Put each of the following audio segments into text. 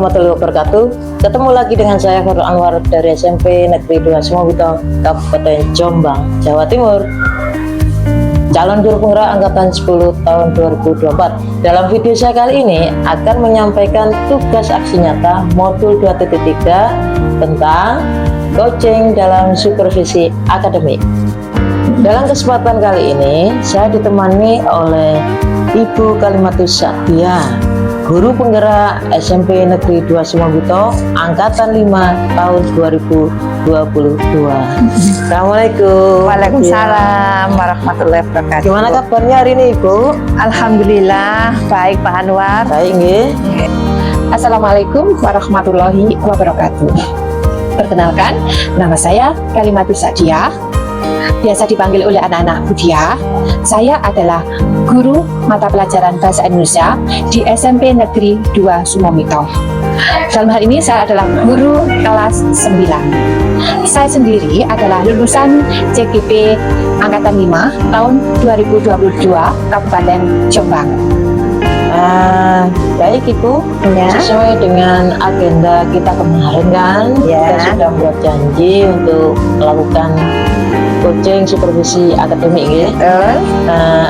warahmatullahi wabarakatuh. Ketemu lagi dengan saya Khairul Anwar dari SMP Negeri 2 Sumobito, Kabupaten Jombang, Jawa Timur. Calon guru penggerak angkatan 10 tahun 2024. Dalam video saya kali ini akan menyampaikan tugas aksi nyata modul 2.3 tentang coaching dalam supervisi akademik. Dalam kesempatan kali ini saya ditemani oleh Ibu Kalimatus Sa'diyah, guru penggerak SMP Negeri 2 Sumobito angkatan 5 tahun 2022. Assalamualaikum. Waalaikumsalam warahmatullahi wabarakatuh. Gimana kabarnya hari ini, Ibu? Alhamdulillah baik, Pak Anwar. Baik, nggih. Assalamualaikum warahmatullahi wabarakatuh. Perkenalkan, nama saya Kalimatus Sa'diyah, biasa dipanggil oleh anak-anak Budia. Saya adalah guru mata pelajaran Bahasa Indonesia di SMP Negeri 2 Sumobito. Dalam hal ini saya adalah guru kelas 9. Saya sendiri adalah lulusan CGP Angkatan 5 tahun 2022 Kabupaten Jombang. Baik Ibu, Ya. sesuai dengan agenda kita kemarin kan, Ya. kita sudah membuat janji untuk melakukan coaching supervisi akademik ya.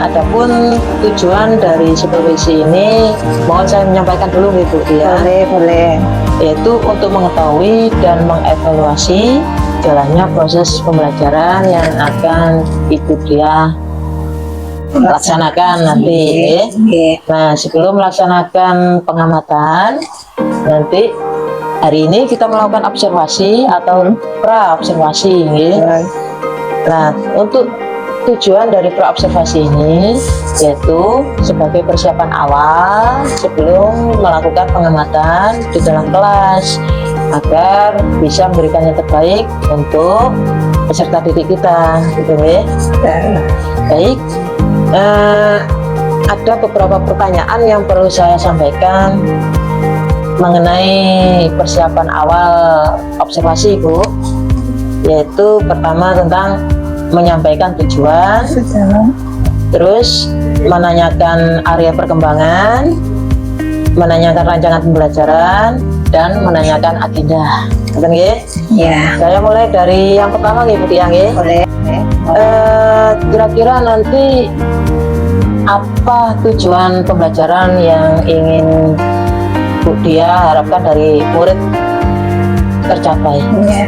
Adapun tujuan dari supervisi ini mohon saya menyampaikan dulu Ibu ya, Boleh. yaitu untuk mengetahui dan mengevaluasi jalannya proses pembelajaran yang akan Ibu dia laksanakan nanti ya. Nah, sebelum melaksanakan pengamatan, nanti hari ini kita melakukan observasi atau pra-observasi ya. Nah, untuk tujuan dari pra-observasi ini yaitu sebagai persiapan awal sebelum melakukan pengamatan di dalam kelas agar bisa memberikan yang terbaik untuk peserta didik kita gitu ya. Baik, ada beberapa pertanyaan yang perlu saya sampaikan mengenai persiapan awal observasi Bu, yaitu pertama tentang menyampaikan tujuan, terus menanyakan area perkembangan, menanyakan rancangan pembelajaran, dan menanyakan agenda. Betul nggih? Ya. Saya mulai dari yang pertama nggih Bu Tiang nggih. Boleh. Kira-kira nanti apa tujuan pembelajaran yang ingin Bu Dia harapkan dari murid tercapai? Ya.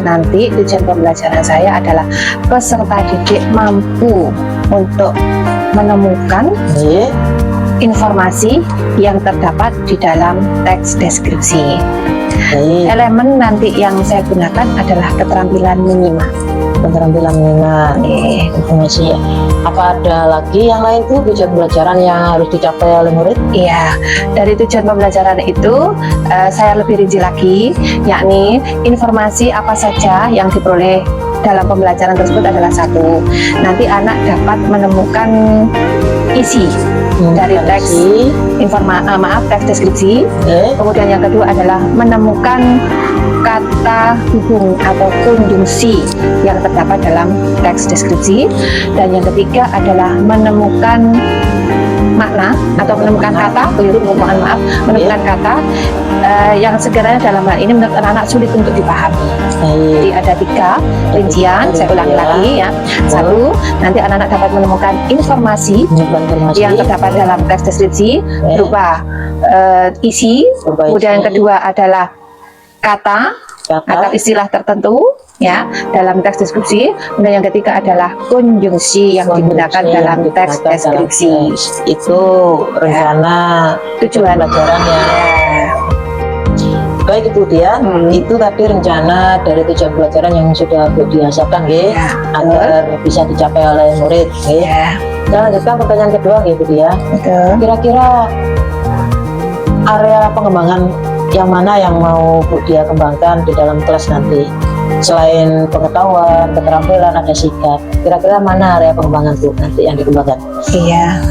Nanti tujuan pembelajaran saya adalah peserta didik mampu untuk menemukan informasi yang terdapat di dalam teks deskripsi. Elemen nanti yang saya gunakan adalah keterampilan menyimak. Keterampilan menyimak informasi. Apa ada lagi yang lain Bu, tujuan pembelajaran yang harus dicapai oleh murid? Iya, dari tujuan pembelajaran itu saya lebih rinci lagi, yakni informasi apa saja yang diperoleh dalam pembelajaran tersebut adalah satu. Nanti anak dapat menemukan isi dari teks teks deskripsi. Kemudian yang kedua adalah menemukan kata hubung atau konjungsi yang terdapat dalam teks deskripsi, dan yang ketiga adalah menemukan makna atau menemukan kata, menemukan kata yang sekiranya dalam hal ini menurut anak-anak sulit untuk dipahami. Jadi ada 3 rincian, saya ulangi lagi ya. 1, nanti anak-anak dapat menemukan informasi yang terdapat dalam teks deskripsi berupa isi. Kemudian yang kedua adalah kata atau istilah tertentu ya dalam teks deskripsi. Kemudian yang ketiga adalah konjungsi yang digunakan dalam teks deskripsi. Itu rencana tujuan pelajaran ya. Baik Ibu Dia, itu tadi rencana dari tujuan pelajaran yang sudah Bu dihasilkan agar bisa dicapai oleh murid. Kita lanjutkan pertanyaan kedua Bu Dia. Kira-kira area pengembangan yang mana yang mau Bu Dia kembangkan di dalam kelas nanti? Selain pengetahuan, keterampilan, ada sikap. Kira-kira mana area pengembangan Bu nanti yang dikembangkan? Iya,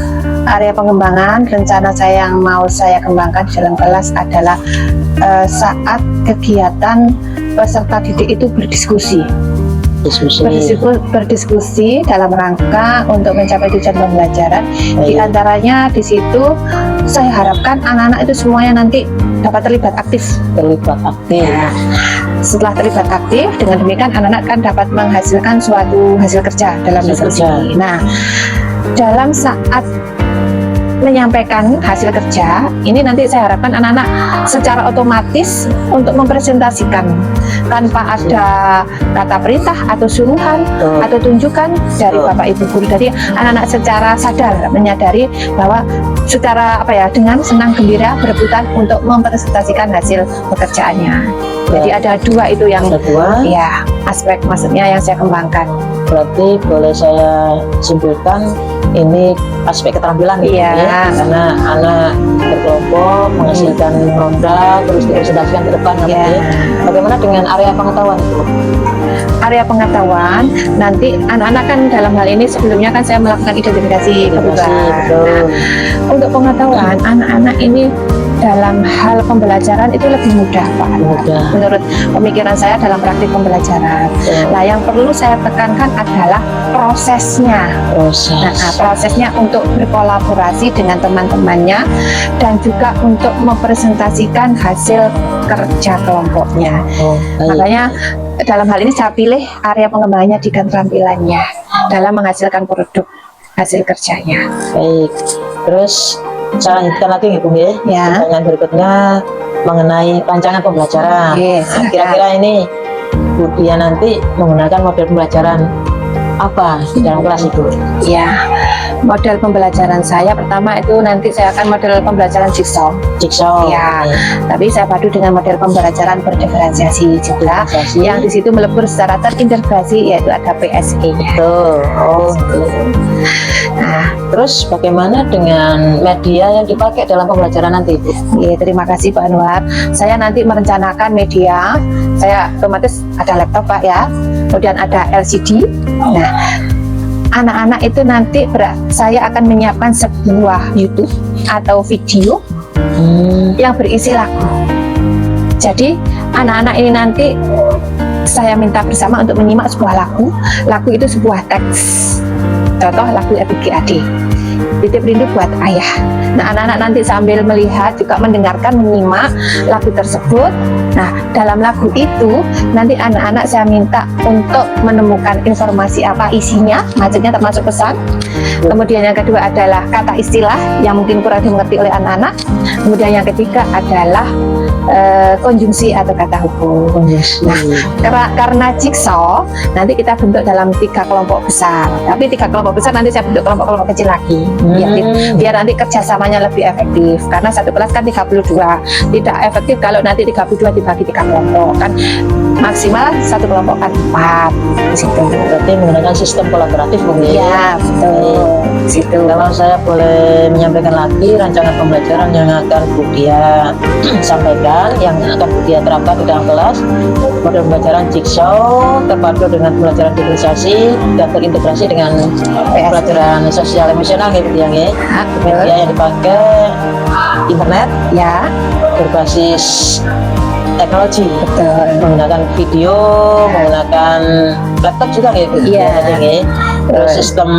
area pengembangan rencana saya yang mau saya kembangkan di dalam kelas adalah saat kegiatan peserta didik itu berdiskusi. Berdiskusi dalam rangka untuk mencapai tujuan pembelajaran. Di antaranya di situ saya harapkan anak-anak itu semuanya nanti dapat terlibat aktif. Terlibat aktif. Ya. Setelah terlibat aktif, dengan demikian anak-anak kan dapat menghasilkan suatu hasil kerja dalam Hasil diskusi. kerja. Nah, dalam saat menyampaikan hasil kerja ini nanti saya harapkan anak-anak secara otomatis untuk mempresentasikan tanpa ada kata perintah atau suruhan atau tunjukkan dari Bapak Ibu guru. Jadi anak-anak secara sadar menyadari bahwa secara dengan senang gembira berebutan untuk mempresentasikan hasil pekerjaannya. Jadi ada dua itu yang Kedua, ya aspek maksudnya yang saya kembangkan. berarti boleh saya simpulkan ini aspek keterampilan gitu Iya. ya, karena anak berkelompok menghasilkan produk terus dipresentasikan ke depan nanti. Iya. Bagaimana dengan area pengetahuan itu? Area pengetahuan nanti anak-anak kan dalam hal ini sebelumnya kan saya melakukan identifikasi kebutuhan. Betul. Nah, untuk pengetahuan anak-anak ini dalam hal pembelajaran itu lebih mudah Pak. Mudah. Menurut pemikiran saya dalam praktik pembelajaran. Ya, Nah, yang perlu saya tekankan adalah prosesnya. proses. Nah, prosesnya untuk berkolaborasi dengan teman-temannya dan juga untuk mempresentasikan hasil kerja kelompoknya. Oh, baik. Makanya dalam hal ini saya pilih area pengembangannya di keterampilannya dalam menghasilkan produk hasil kerjanya. Baik. Terus saya lanjutkan lagi nih Bung ya. Ya. Pertanyaan berikutnya mengenai rancangan pembelajaran. Oke, Nah, silakan. kira-kira ini Bu Dia nanti menggunakan model pembelajaran apa di dalam kelas itu? Ya, model pembelajaran saya pertama itu nanti saya akan model pembelajaran jigsaw. Jigsaw. Ya. Nih, Tapi saya padu dengan model pembelajaran berdiferensiasi juga, diferensiasi. yang di situ melebur secara terintegrasi yaitu ada PSE-nya. Betul. Oh, gitu. Nah, Terus bagaimana dengan media yang dipakai dalam pembelajaran nanti Bu? ya, terima kasih Pak Anwar. Saya nanti merencanakan media. Saya otomatis ada laptop Pak ya. Kemudian ada LCD. Nah, anak-anak itu nanti saya akan menyiapkan sebuah YouTube atau video yang berisi lagu. Jadi anak-anak ini nanti saya minta bersama untuk menyimak sebuah lagu. Lagu itu sebuah teks. Contoh lagu EPGAD. Titip rindu buat ayah. Nah, anak-anak nanti sambil melihat juga mendengarkan, menyimak lagu tersebut. Nah, dalam lagu itu nanti anak-anak saya minta untuk menemukan informasi apa isinya, maksudnya termasuk pesan. Kemudian yang kedua adalah kata istilah yang mungkin kurang dimengerti oleh anak-anak. Kemudian yang ketiga adalah konjungsi atau kata hubung. Nah, karena jigsaw nanti kita bentuk dalam 3 kelompok besar. Tapi 3 kelompok besar nanti saya bentuk kelompok-kelompok kecil lagi. Biar nanti kerjasamanya lebih efektif. Karena satu kelas kan 32. Tidak efektif kalau nanti 32 dibagi 3 kelompok kan maksimal satu kelompok kan 4 di situ. Berarti menggunakan sistem kolaboratif Bung ya? Iya, betul. Di situ. Kalau saya boleh menyampaikan lagi rancangan pembelajaran yang akan Bu Dia sampaikan, yang akan Bu Dia terapkan di dalam kelas, model pembelajaran jigsaw terpadu dengan pembelajaran diferensiasi dan terintegrasi dengan pembelajaran sosial emosional gitu ya. Ah, betul. Media yang dipakai internet Ya, berbasis teknologi, betul. menggunakan video, menggunakan laptop juga gitu. Iya. Ya. Terus Betul. sistem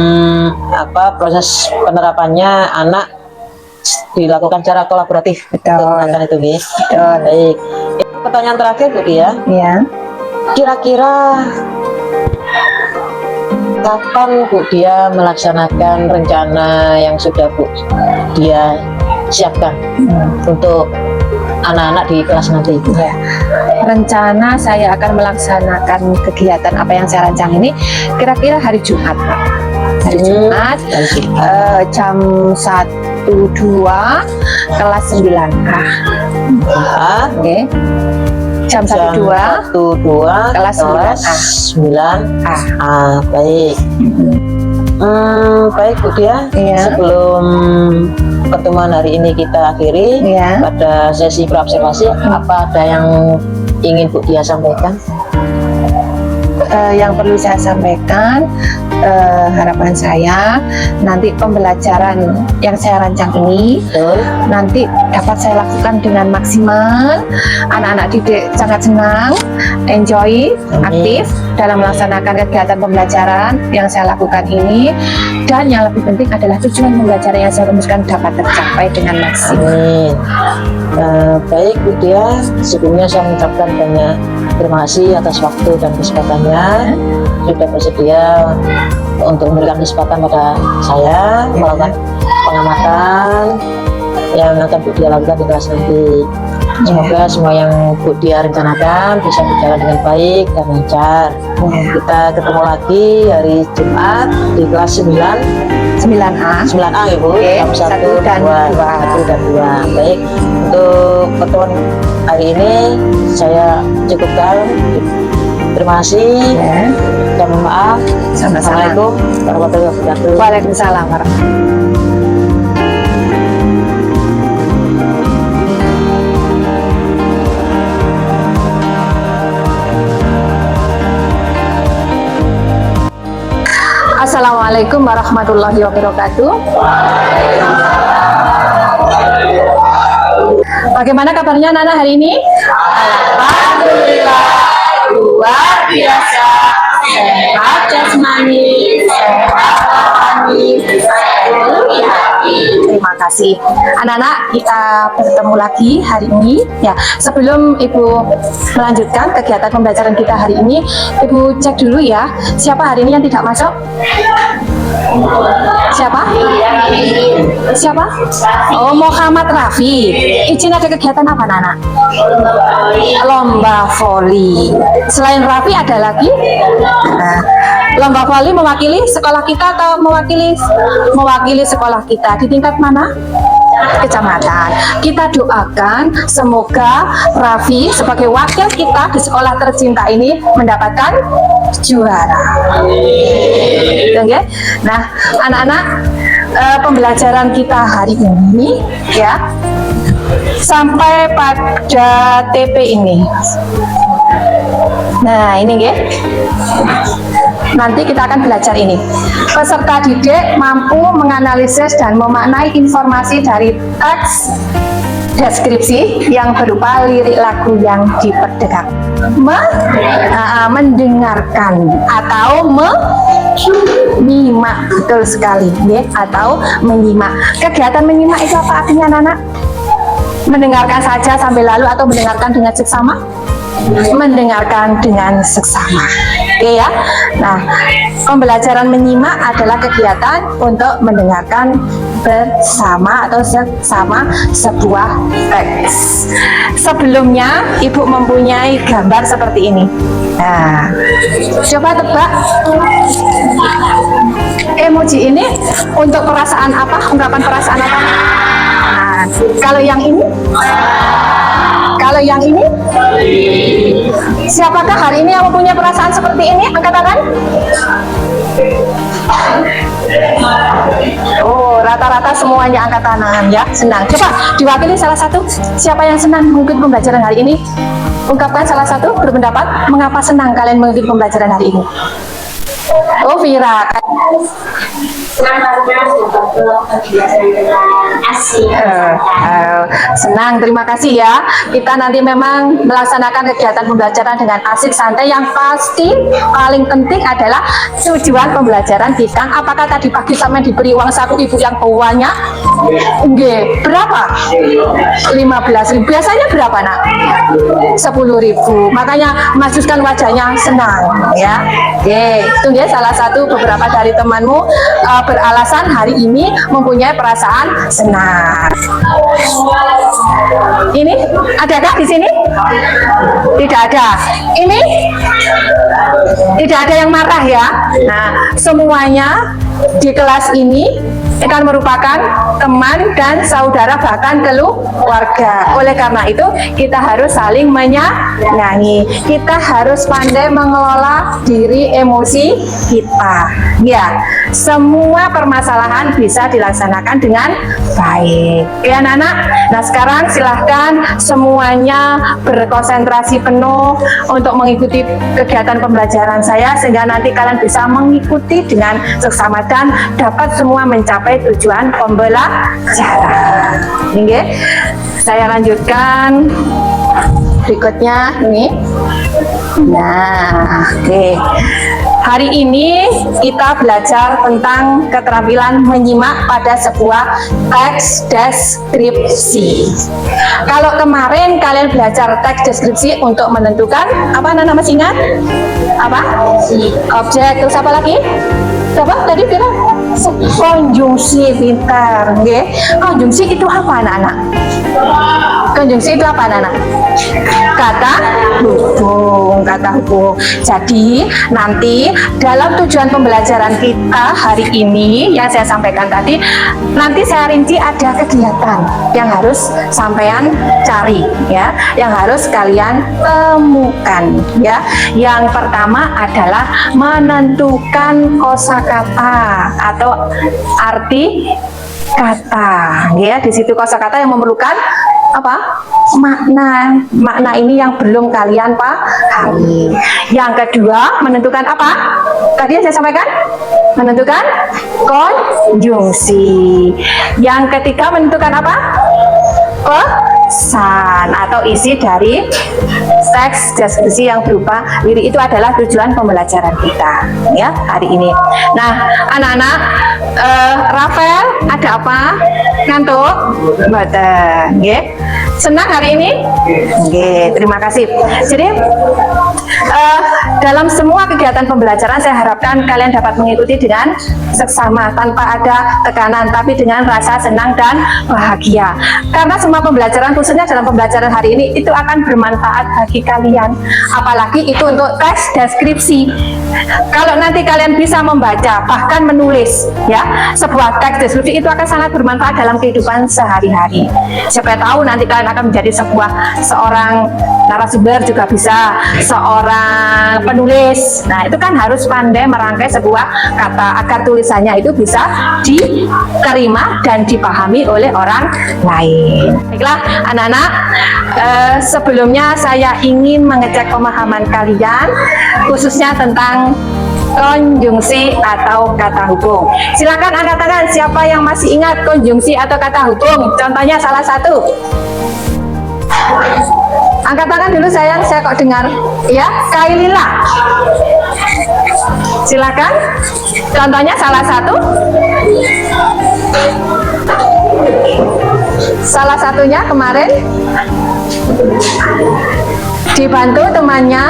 proses penerapannya anak dilakukan secara kolaboratif. Betul. Menggunakan itu, Gi. Betul. Baik. Pertanyaan terakhir Bu Dia, Ya. kira-kira kapan Bu Dia melaksanakan rencana yang sudah Bu Dia siapkan untuk anak-anak di kelas nanti? Ya. Rencana saya akan melaksanakan kegiatan apa yang saya rancang ini kira-kira hari Jumat, Pak. Hari Jumat jam 1-2 kelas 9A. Oke. Jam 1-2 kelas 9A. Baik. Baik Bu Dia, Iya. sebelum pertemuan hari ini kita akhiri, Ya. pada sesi praobservasi, apa ada yang ingin Bu Dia sampaikan? Yang perlu saya sampaikan harapan saya nanti pembelajaran yang saya rancang ini Betul. nanti dapat saya lakukan dengan maksimal. Anak-anak didik sangat senang, enjoy, Amin. aktif dalam melaksanakan kegiatan pembelajaran yang saya lakukan ini, dan yang lebih penting adalah tujuan pembelajaran yang saya rumuskan dapat tercapai dengan maksimal. Amin. Baik Bu Dia, sebelumnya saya mengucapkan banyak terima kasih atas waktu dan kesempatannya sudah bersedia untuk memberikan kesempatan pada saya melakukan pengamatan yang akan Bu Dia lakukan di kelas nanti. Semoga semua yang Bu Dia rencanakan bisa berjalan dengan baik dan lancar. Kita ketemu lagi hari Jumat di kelas 9A. 9A ya Bu, Oke, jam 1 1 dan 2. 1 dan 2. Baik, untuk pertemuan hari ini saya cukupkan. Terima kasih. Ya. Dan mohon maaf. Sama-sama. Assalamualaikum warahmatullahi wabarakatuh. Waalaikumsalam warahmatullahi. Assalamualaikum warahmatullahi wabarakatuh. Bagaimana kabarnya Nana hari ini? Alhamdulillah, luar biasa. Sehat jasmani, sehat rohani, sehat hati. Terima kasih. Anak-anak, kita bertemu lagi hari ini. Ya, sebelum Ibu melanjutkan kegiatan pembelajaran kita hari ini, Ibu cek dulu ya, siapa hari ini yang tidak masuk? Siapa? Siapa? Oh, Muhammad Rafi. Izin ada kegiatan apa, Nana? Lomba voli. Selain Rafi ada lagi? Nah, lomba voli mewakili sekolah kita atau mewakili sekolah kita di tingkat mana? Kecamatan. Kita doakan semoga Raffi sebagai wakil kita di sekolah tercinta ini mendapatkan juara. Oke. Nah, anak-anak, pembelajaran kita hari ini ya sampai pada TP ini. Nah, ini ya. Nanti kita akan belajar ini. Peserta didik mampu menganalisis dan memaknai informasi dari teks deskripsi yang berupa lirik lagu yang diperdengarkan. Mendengarkan atau menyimak, betul sekali, ya, atau menyimak. Kegiatan menyimak itu apa artinya, Nana? Mendengarkan saja sambil lalu atau mendengarkan dengan seksama? Mendengarkan dengan seksama. Oke ya. Nah, pembelajaran menyimak adalah kegiatan untuk mendengarkan bersama atau seksama sebuah teks. Sebelumnya Ibu mempunyai gambar seperti ini. Nah, coba tebak emoji ini untuk perasaan apa? Ungkapan perasaan apa? Nah, kalau yang ini? Kalau yang ini? Siapakah hari ini yang mempunyai perasaan seperti ini? Angkat tangan. Oh, rata-rata semuanya angkat tangan ya. Senang. Coba diwakili salah satu. Siapa yang senang mengikuti pembelajaran hari ini? Ungkapkan salah satu berpendapat mengapa senang kalian mengikuti pembelajaran hari ini. Oh, Vira. Senang, terima kasih ya. Kita nanti memang melaksanakan kegiatan pembelajaran dengan asik santai. Yang pasti paling penting adalah tujuan pembelajaran kita. Apakah tadi pagi sampai diberi uang saku ibu yang tuanya? Nggih, berapa? 15.000. Biasanya berapa, Nak? 10.000. Makanya majuskan wajahnya senang ya. Oke, itu dia salah satu beberapa dari temanmu beralasan hari ini mempunyai perasaan senang. Ini adakah di sini? Tidak ada. Ini tidak ada yang marah ya. Nah, semuanya di kelas ini akan merupakan teman dan saudara, bahkan keluarga. Oleh karena itu kita harus saling menyayangi. Kita harus pandai mengelola diri emosi kita. Ya, semua permasalahan bisa dilaksanakan dengan baik. Ya anak-anak, nah sekarang silahkan semuanya berkonsentrasi penuh untuk mengikuti kegiatan pembelajaran saya, sehingga nanti kalian bisa mengikuti dengan seksama dan dapat semua mencapai tujuan pembelajaran. Oke, saya lanjutkan berikutnya ini. Nah, oke. Hari ini kita belajar tentang keterampilan menyimak pada sebuah teks deskripsi. Kalau kemarin kalian belajar teks deskripsi untuk menentukan apa, Nana masih ingat? Apa? Objek. Terus apa lagi? Coba tadi bilang konjungsi, pintar. Okay. Konjungsi itu apa, anak-anak? Konjungsi itu apa, anak-anak? Kata hubung, kata hubung. Jadi nanti dalam tujuan pembelajaran kita hari ini yang saya sampaikan tadi, nanti saya rinci ada kegiatan yang harus sampean cari, ya, yang harus kalian temukan, ya. Yang pertama adalah menentukan kosakata atau arti kata, ya. Di situ kosakata yang memerlukan apa? Makna ini yang belum kalian pahami. Yang kedua, menentukan apa? Tadi yang saya sampaikan, menentukan konjungsi. Yang ketiga, menentukan apa? Pesan atau isi dari teks deskripsi yang berupa lirik. Itu adalah tujuan pembelajaran kita, ya, hari ini. Nah, anak-anak, Rafael ada apa? Ngantuk? Mboten, nggih. Senang hari ini? Oke, terima kasih. Jadi dalam semua kegiatan pembelajaran saya harapkan kalian dapat mengikuti dengan seksama tanpa ada tekanan, tapi dengan rasa senang dan bahagia. Karena semua pembelajaran, khususnya dalam pembelajaran hari ini, itu akan bermanfaat bagi kalian. Apalagi itu untuk teks deskripsi. Kalau nanti kalian bisa membaca, bahkan menulis, ya, sebuah teks deskripsi, itu akan sangat bermanfaat dalam kehidupan sehari-hari. Siapa tahu nanti kalian akan menjadi seorang narasumber, juga bisa seorang penulis. Nah, itu kan harus pandai merangkai sebuah kata agar tulisannya itu bisa diterima dan dipahami oleh orang lain. Baiklah, anak-anak, sebelumnya saya ingin mengecek pemahaman kalian, khususnya tentang konjungsi atau kata hubung. Silakan angkat tangan siapa yang masih ingat konjungsi atau kata hubung. Contohnya salah satu. Angkat tangan dulu sayang, saya kok dengar. Ya, Kailila. Silakan. Contohnya salah satu. Salah satunya kemarin dibantu temannya.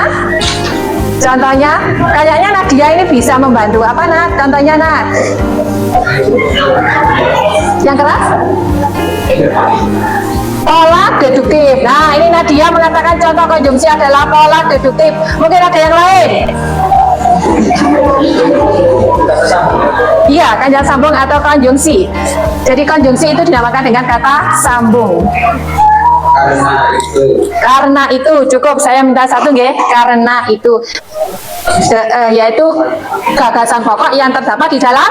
Contohnya, kayaknya Nadia ini bisa membantu. Apa, Nat? Contohnya, Nat. Yang keras? Pola deduktif. Nah, ini Nadia mengatakan contoh konjungsi adalah pola deduktif. Mungkin ada yang lain? Iya, kata sambung atau konjungsi. Jadi konjungsi itu dinamakan dengan kata sambung. Karena itu cukup, saya minta satu nggih. Karena itu yaitu gagasan pokok yang terdapat di dalam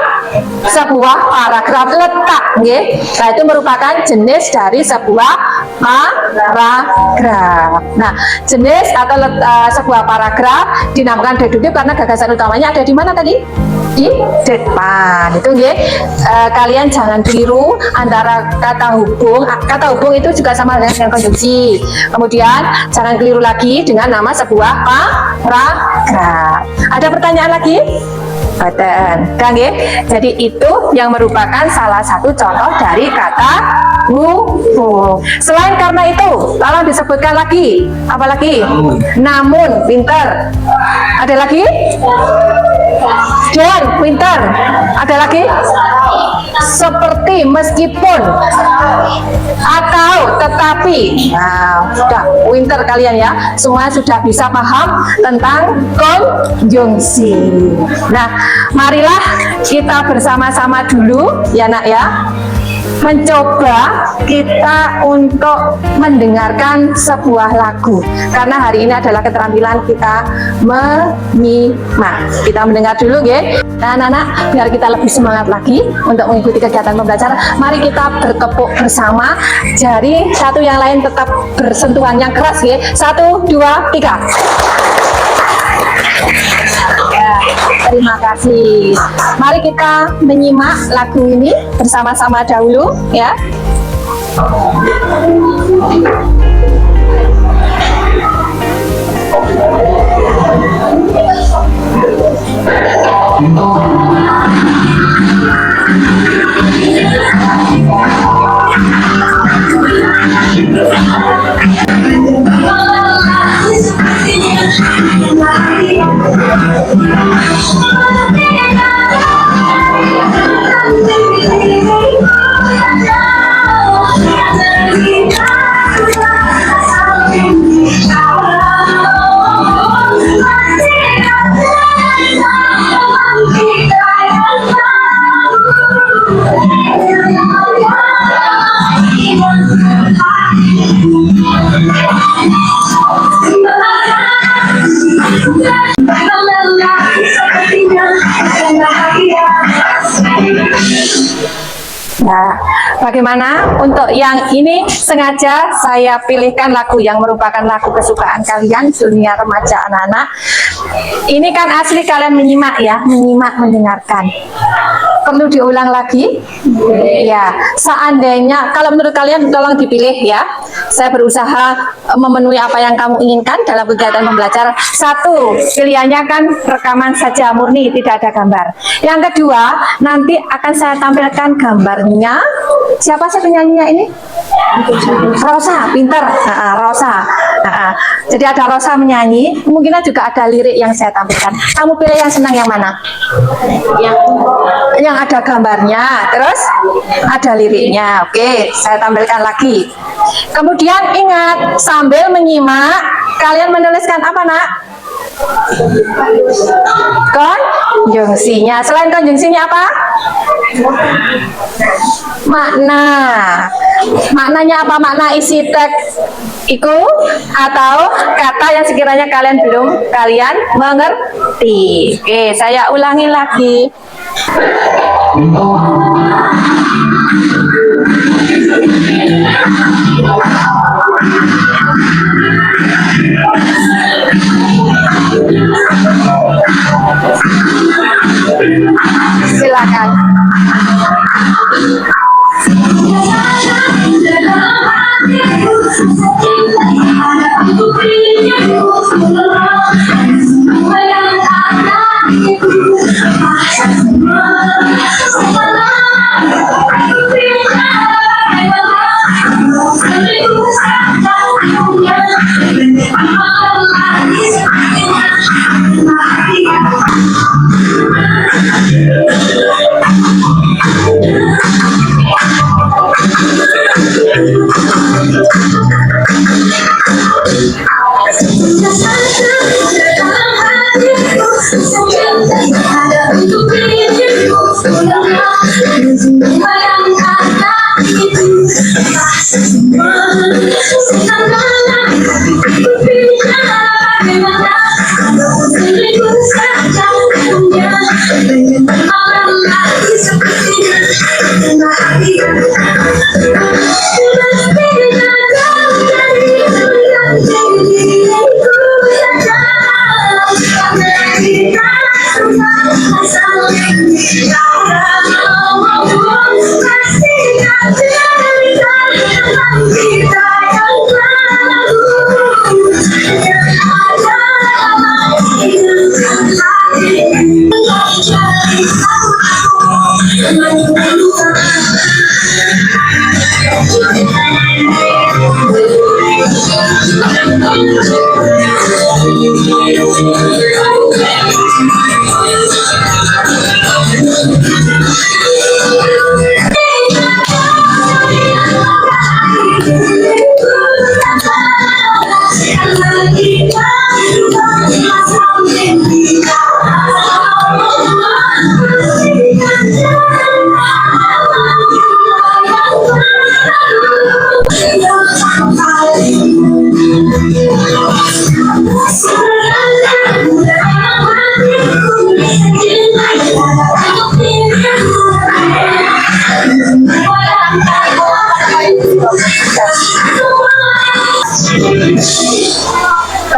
sebuah paragraf letak nggih. Nah, itu merupakan jenis dari sebuah paragraf. Nah, jenis atau sebuah paragraf dinamakan deduktif karena gagasan utamanya ada di mana tadi? Di depan. Itu nggih. Kalian jangan keliru antara kata hubung. Kata hubung itu juga sama dengan konjungsi. Kemudian jangan keliru lagi dengan nama sebuah paragraf. Ada pertanyaan lagi? Betul. Kan nggih? Jadi itu yang merupakan salah satu contoh dari kata hubung. Selain karena itu, tolong disebutkan lagi. Apa lagi? Namun, pinter. Ada lagi? Dan, pinter. Ada lagi? Seperti, meskipun, atau, tetapi. Nah, sudah pinter kalian ya. Semua sudah bisa paham tentang konjungsi. Nah, marilah kita bersama-sama dulu ya, Nak ya. mencoba kita untuk mendengarkan sebuah lagu, karena hari ini adalah keterampilan kita menyimak. Kita mendengar dulu ya. Nah anak-anak, biar kita lebih semangat lagi untuk mengikuti kegiatan pembelajaran, mari kita bertepuk bersama, jari satu yang lain tetap bersentuhan yang keras ya. 1, 2, 3. Ya, terima kasih. Mari kita menyimak lagu ini bersama-sama dahulu ya. Nah, bagaimana untuk yang ini? Sengaja saya pilihkan lagu yang merupakan lagu kesukaan kalian, dunia remaja anak-anak. Ini kan asli kalian menyimak ya, menyimak, mendengarkan. Perlu diulang lagi? Ya, seandainya kalau menurut kalian tolong dipilih ya. Saya berusaha memenuhi apa yang kamu inginkan dalam kegiatan pembelajaran. 1, pilihannya kan rekaman saja murni, tidak ada gambar. Yang kedua, nanti akan saya tampilkan gambarnya. Siapa sih penyanyinya ini? Rosa, pinter. Rosa. Jadi ada Rosa menyanyi, kemungkinan juga ada lirik yang saya tampilkan. Kamu pilih yang senang yang mana? Yang ada gambarnya, terus ada liriknya. Oke, saya tampilkan lagi. Kemudian ingat, sambil menyimak, kalian menuliskan apa nak? Konjungsinya. Selain konjungsinya apa? Makna. Maknanya apa? Makna isi teks itu atau kata yang sekiranya kalian belum mengerti. Oke, saya ulangi lagi. Silakan.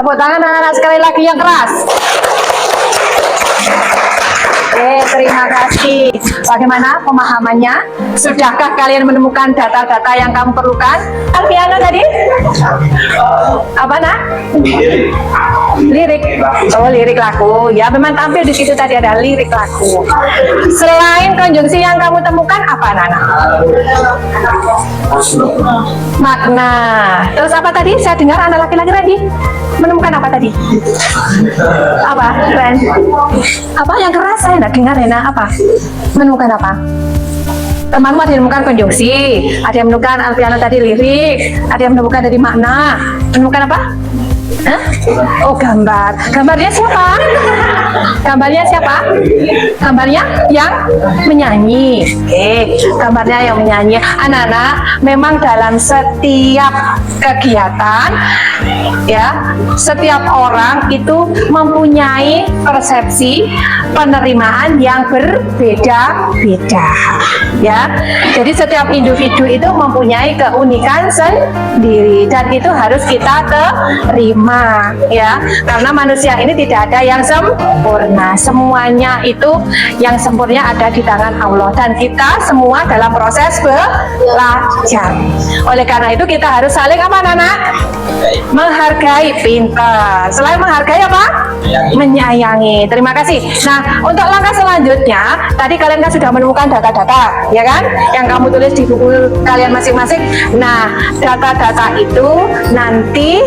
Tepuk tangan anak-anak sekali lagi yang keras. Oke, terima kasih. Bagaimana pemahamannya? Sudahkah kalian menemukan data-data yang kamu perlukan? Alfiana tadi? Apa nak? Lirik. Oh, lirik laku. Ya, memang tampil di situ tadi ada lirik laku. Selain konjungsi yang kamu temukan, apa Nana? Makna. Terus apa tadi? Saya dengar anak laki-laki tadi menemukan apa tadi? Apa? Ren? Apa yang keras? Saya nggak dengar Rena. Apa? Menemukan apa? Temanmu ada yang menemukan konjungsi, ada yang menemukan Alfiana tadi lirik, ada yang menemukan dari makna. Menemukan apa? Hah? Oh, gambar. Gambarnya siapa? Gambarnya siapa? Gambarnya yang menyanyi. Oke, gambarnya yang menyanyi. Anak-anak, memang dalam setiap kegiatan ya, setiap orang itu mempunyai persepsi penerimaan yang berbeda-beda. Ya. Jadi setiap individu itu mempunyai keunikan sendiri dan itu harus kita terima ya. Karena manusia ini tidak ada yang sempurna. Semuanya itu yang sempurna ada di tangan Allah dan kita semua dalam proses belajar. Oleh karena itu kita harus saling apa anak-anak? Menghargai, pintar. Selain menghargai apa? Menyayangi. Terima kasih. Nah, untuk langkah selanjutnya, tadi kalian kan sudah menemukan data-data, ya kan? Yang kamu tulis di buku kalian masing-masing. Nah, data-data itu nanti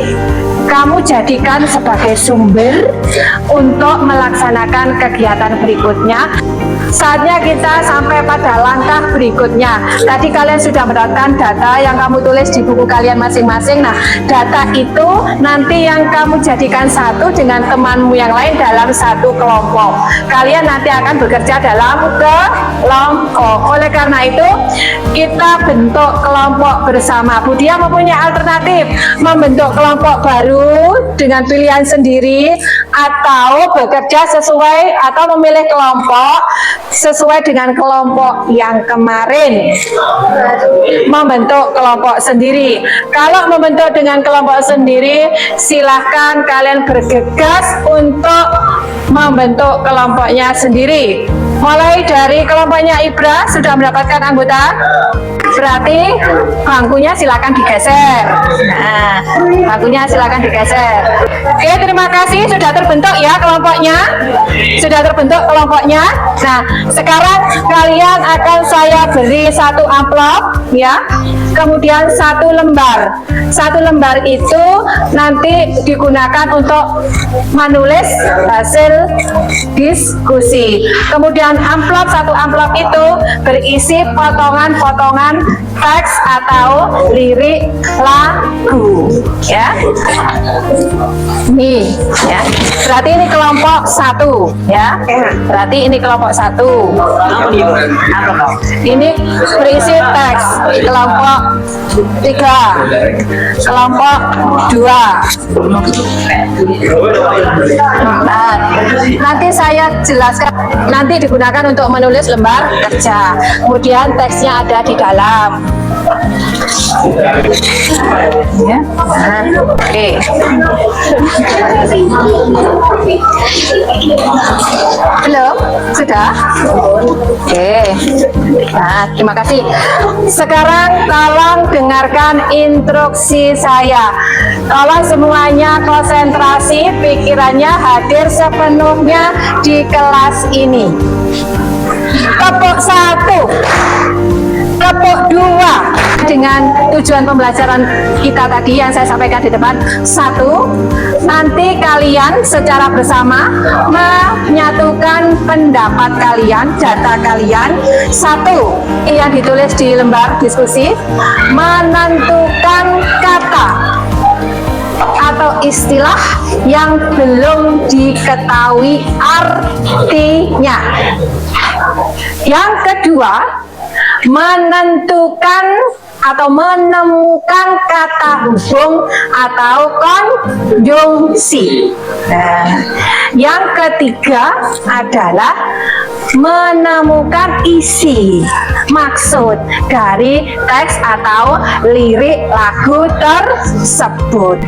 kamu jadikan sebagai sumber untuk melaksanakan kegiatan berikutnya. Saatnya kita sampai pada langkah berikutnya. Tadi kalian sudah mendapatkan data yang kamu tulis di buku kalian masing-masing. Nah, data itu nanti yang kamu jadikan satu dengan temanmu yang lain dalam satu kelompok. Kalian nanti akan bekerja dalam kelompok. Oleh karena itu, kita bentuk kelompok bersama. Budia mempunyai alternatif membentuk kelompok baru dengan pilihan sendiri atau bekerja sesuai atau memilih kelompok sesuai dengan kelompok yang kemarin membentuk kelompok sendiri. Kalau membentuk dengan kelompok sendiri, silahkan kalian bergegas untuk membentuk kelompoknya sendiri. Mulai dari kelompoknya Ibra sudah mendapatkan anggota, berarti bangkunya silakan digeser. Nah, bangkunya silakan digeser. Oke, terima kasih sudah terbentuk ya kelompoknya. Sudah terbentuk kelompoknya. Nah, sekarang kalian akan saya beri satu amplop ya. Kemudian satu lembar. Satu lembar itu nanti digunakan untuk menulis hasil diskusi. Kemudian satu amplop itu berisi potongan-potongan teks atau lirik lagu ya. Nih ya. Berarti ini kelompok 1 ya. Berarti ini kelompok 1. Ini berisi teks kelompok 3, kelompok 2. Nah, nanti saya jelaskan, nanti digunakan untuk menulis lembar kerja. Kemudian teksnya ada di dalam. Ya. Nah, oke. Belum? Sudah? Oke. Nah, terima kasih. Sekarang tolong dengarkan instruksi saya. Tolong semuanya konsentrasi, pikirannya hadir sepenuhnya di kelas ini. Kelompok 1, kelompok 2 dengan tujuan pembelajaran kita tadi yang saya sampaikan di depan. 1, nanti kalian secara bersama menyatukan pendapat kalian, data kalian. 1, yang ditulis di lembar diskusi, menentukan kata atau istilah yang belum diketahui artinya. Yang kedua, menentukan atau menemukan kata hubung atau konjungsi. Nah, yang ketiga adalah menemukan isi maksud dari teks atau lirik lagu tersebut.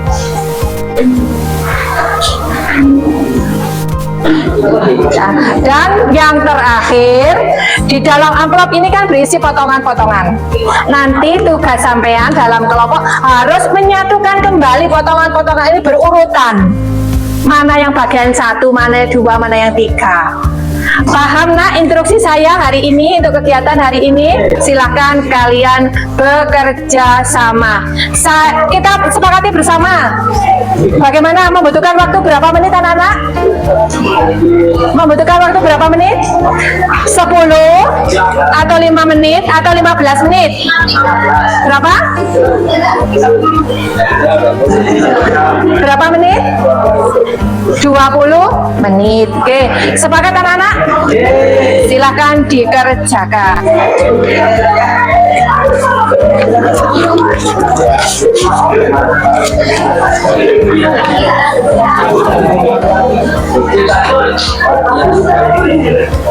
Nah, dan yang terakhir, di dalam amplop ini kan berisi potongan-potongan. Nanti tugas sampean dalam kelompok harus menyatukan kembali potongan-potongan ini berurutan. Mana yang bagian 1, mana yang 2, mana yang 3. Paham nak instruksi saya hari ini untuk kegiatan hari ini? Silahkan kalian bekerja sama. Kita sepakati bersama. Bagaimana, membutuhkan waktu berapa menit anak-anak? Membutuhkan waktu berapa menit? 10 atau 5 menit atau 15 menit? Berapa? Berapa menit? 20 menit. Oke, sepakat anak-anak? Silakan dikerjakan.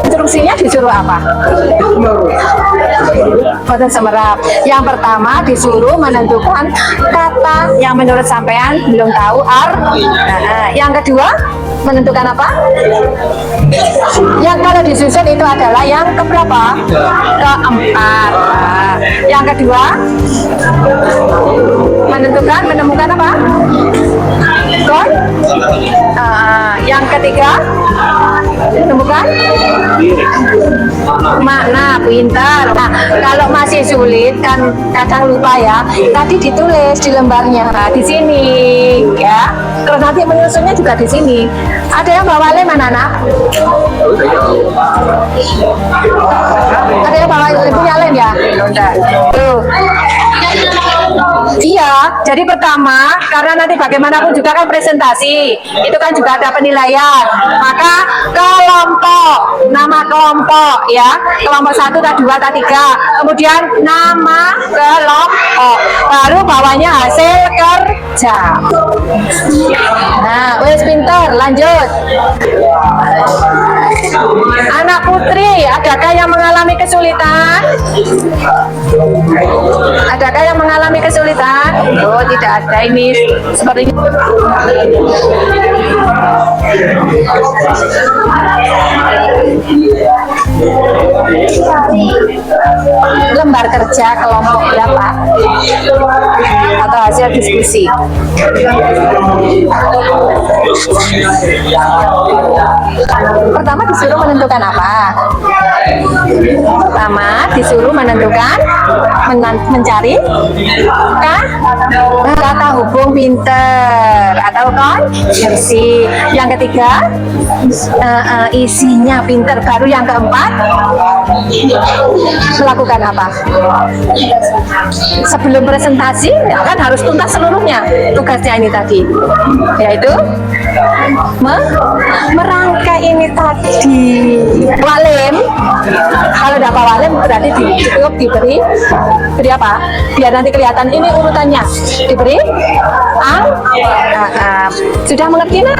Instruksinya disuruh apa? Foto semerap. Yang pertama disuruh menentukan kata yang menurut sampean belum tahu yang kedua menentukan apa? Yang kalau disusun itu adalah yang keberapa? Keempat. Yang kedua menemukan apa? Yang ketiga menemukan makna, pintar. Nah, kalau masih sulit kan kadang lupa ya. Tadi ditulis di lembarnya, di sini ya. Terus nanti menyusunnya juga di sini. Ada yang bawa lem anak-anak? Ada yang bawa punya lem ya? Tuh. Iya, jadi pertama karena nanti bagaimanapun juga kan presentasi, itu kan juga ada penilaian. Maka kelompok, nama kelompok ya, kelompok 1, 2, 3, kemudian nama kelompok, baru bawahnya hasil kerja. Nah, wes pinter, lanjut. Anak putri, adakah yang mengalami kesulitan? Adakah yang mengalami kesulitan? Oh, tidak ada ini. Seperti ini. Lembar kerja kelompok berapa? Atau hasil diskusi? Pertama disuruh menentukan apa? Pertama disuruh menentukan mencari kata hubung pinter atau konjungsi. Yang ketiga isinya pinter. Baru yang keempat melakukan apa? Sebelum presentasi kan harus tuntas seluruhnya tugasnya ini tadi, yaitu merangkai ini tadi. Walem, kalau dapat walem berarti cukup diberi apa? Biar nanti kelihatan ini urutannya. Diberi sudah mengerti nak?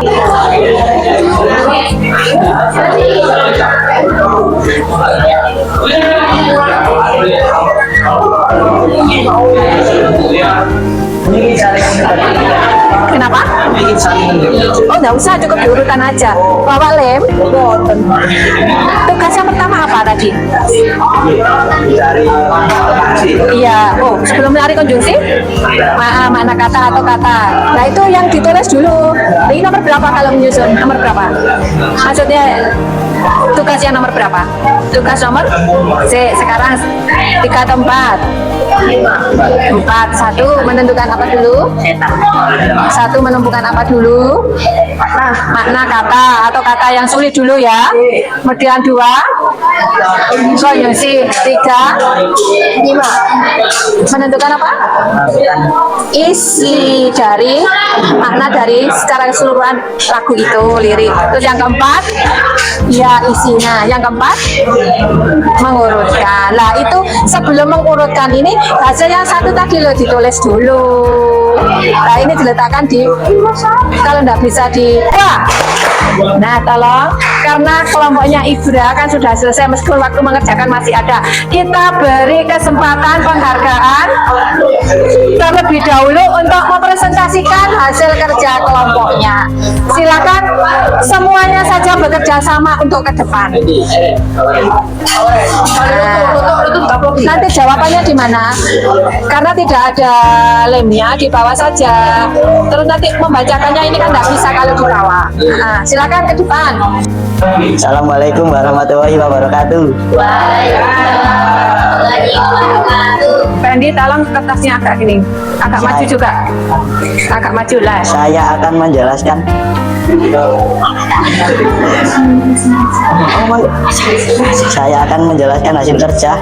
Kenapa? Oh, nggak usah, cukup diurutan aja. Bawa lem. Tugas yang pertama apa tadi? Iya. Oh, sebelum mencari konjungsi, makna kata atau kata. Nah, itu yang ditulis dulu. Ini nomor berapa kalau menyusun? Nomor berapa? Maksudnya tugas yang nomor berapa? Tugas nomor sekarang 3 atau 4? 4. 1 menentukan apa dulu? 1 menentukan apa dulu? Makna kata atau kata yang sulit dulu ya. Kemudian 2 konjungsi. 3 menentukan apa? Isi dari makna dari secara keseluruhan lagu itu, lirik. Terus yang keempat ya isinya. Yang keempat mengurutkan. Lah itu sebelum mengurutkan ini hasil yang 1 tadi lo ditulis dulu. Nah, ini diletakkan di, kalau nggak bisa di, wah. Nah, tolong, karena kelompoknya Ibra kan sudah selesai, meskipun waktu mengerjakan masih ada, kita beri kesempatan penghargaan terlebih dahulu untuk mempresentasikan hasil kerja kelompoknya. Silakan semuanya saja bekerja sama untuk ke depan. Nah, nanti jawabannya di mana? Karena tidak ada lemnya, di bawah saja. Terus nanti membacakannya ini kan nggak bisa kalau di bawah. Nah, silakan ke depan. Assalamualaikum warahmatullahi wabarakatuh. Pendi, tolong kertasnya agak gini, agak maju juga, agak maju lah. Saya akan menjelaskan. Saya akan menjelaskan hasil kerja.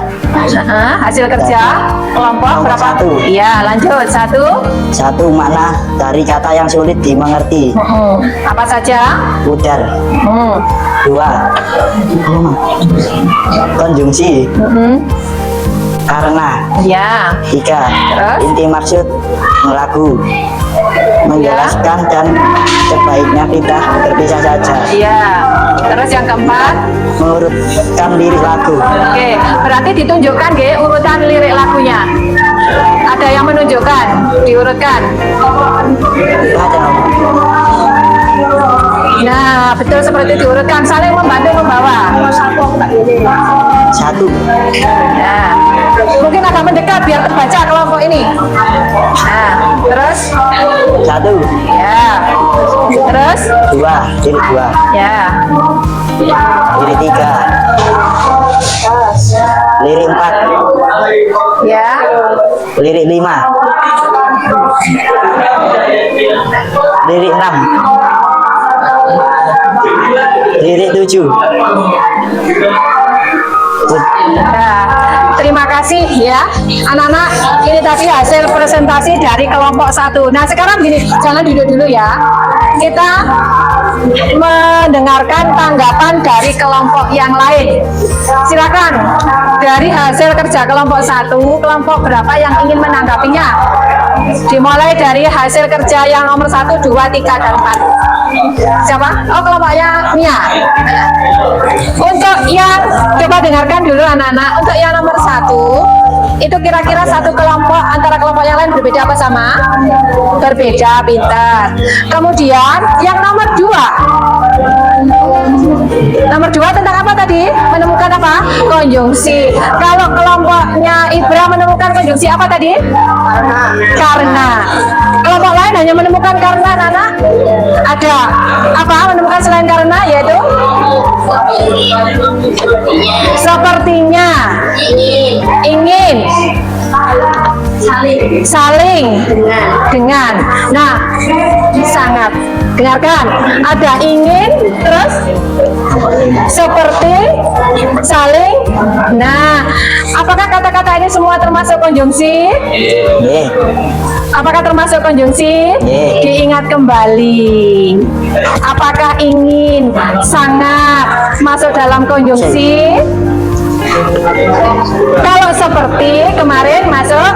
Hasil kerja kelompok Nomor berapa? satu. Iya, lanjut. Satu, makna dari kata yang sulit dimengerti. Apa saja? Pudar. Dua, konjungsi. Karena. Ya. Tiga, Terus? inti maksud melaku. Menjelaskan dan sebaiknya kita berpisah saja. Iya. Terus yang keempat? Mengurutkan lirik lagu. Oke, berarti ditunjukkan urutan lirik lagunya. Ada yang menunjukkan, diurutkan. Ada. Nah, betul seperti diurutkan, saling membantu membawa. Satu, Nah, mungkin agak mendekat biar terbaca kelompok ini. Nah, terus? satu, Ya. Terus? dua, lirik dua, Ya. lirik tiga, lirik empat, Ya. lirik lima, lirik enam, lirik tujuh. Nah, terima kasih ya anak-anak, ini tadi hasil presentasi dari kelompok 1. Nah, sekarang gini, jangan duduk dulu ya, kita mendengarkan tanggapan dari kelompok yang lain. Silakan, dari hasil kerja kelompok 1, kelompok berapa yang ingin menanggapinya? Dimulai dari hasil kerja yang nomor 1, 2, 3, dan 4. Siapa? Oh, kelompoknya Mia. Untuk yang, coba dengarkan dulu anak-anak, untuk yang nomor 1, itu kira-kira satu kelompok antara kelompok yang lain berbeda apa sama? Berbeda, pintar. Kemudian yang nomor 2, nomor 2 tentang apa tadi? Menemukan apa? Konjungsi. Kalau kelompoknya Ibra menemukan konjungsi apa tadi? Karena. Kelompok lain hanya menemukan karena, Nana? Ada apa menemukan selain karena, yaitu sepertinya, ingin, saling, dengan. Nah, sangat. Dengarkan, ada ingin, terus seperti, saling. Nah, apakah kata-kata ini semua termasuk konjungsi? Ye, Apakah termasuk konjungsi? Diingat kembali. Apakah ingin, sangat masuk dalam konjungsi? Kalau seperti kemarin masuk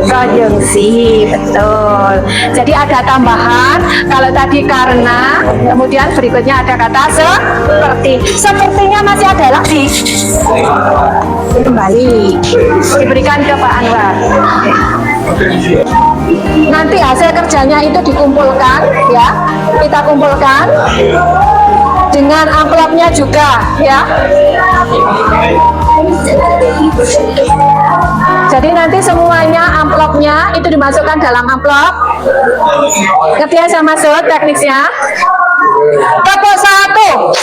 konjungsi, betul. Jadi ada tambahan. Kalau tadi karena, kemudian berikutnya ada kata seperti. Sepertinya masih ada lagi. Kembali diberikan ke Pak Anwar. Nanti hasil kerjanya itu dikumpulkan, ya. Kita kumpulkan dengan amplopnya juga, ya. Jadi nanti semuanya amplopnya itu dimasukkan dalam amplop. Ngerti ya saya maksud teknisnya? Tepuk 1.